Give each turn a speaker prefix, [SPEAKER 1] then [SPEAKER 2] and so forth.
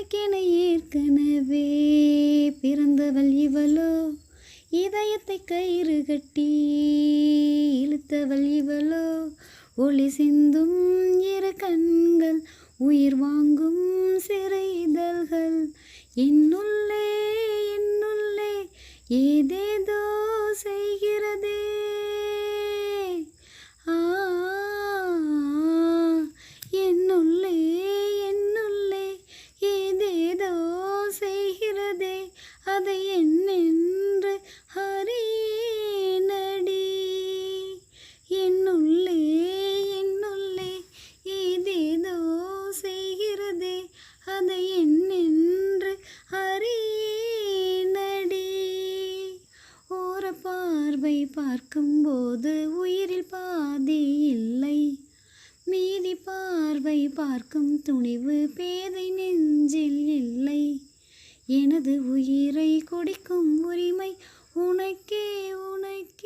[SPEAKER 1] எனக்கென ஏற்கனவே பிறந்தவள் இவளோ, இதயத்தை கயிறு கட்டி இழுத்தவள் இவளோ, ஒளி சிந்தும் இரு கண்கள், உயிர் வாங்கும் சிறு இதழ்கள், என்னுள்ளே என்னுள்ளே ஏதேதோ செய்கிறதே. ஆ, என்னுள்ளே என்னுள்ளே ஏதேதோ செய்கிறதே, அதை என்னென்று அறியேனடி. என்னுள்ளே என்னுள்ளே ஏதேதோ செய்கிறதே, அதை என்னென்று அறியேனடி. ஓர பார்வை பார்க்கும்போது உயிரில் பாதி இல்லை, மீதி பார்வை பார்க்கும் துணிவு பேதை நெஞ்சில் இல்லை. எனது உயிரை குடிக்கும் உரிமை உனக்கே உனக்கே.